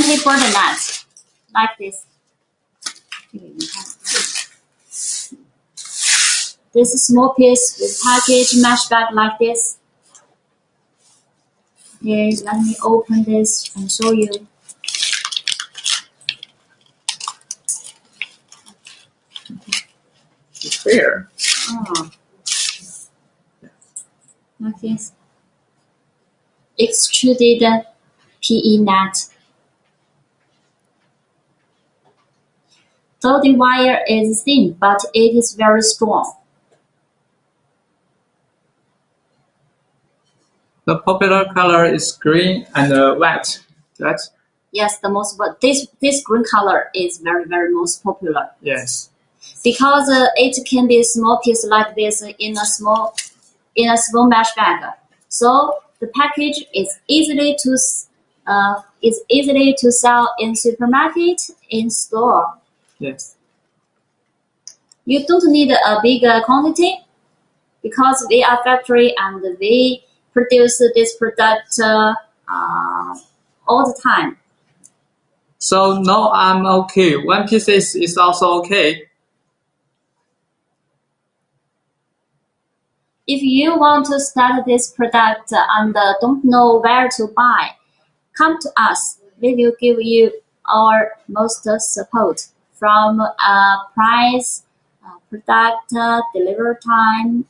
for the net, like this. This small piece with package mesh bag like this. Okay, let me open this and show you. It's fair. Oh. Like this. Extruded PE net. Though the wire is thin, but it is very strong. The popular color is green and white, right? Yes, the most, but this green color is very most popular. Yes. Because it can be a small piece like this in a small mesh bag. So the package is easily to sell in supermarket, in store. Yes. You don't need a big quantity because we are factory and we produce this product all the time. So no, I'm okay. One piece is also okay. If you want to start this product and don't know where to buy, come to us. We will give you our most support from price, product, delivery time,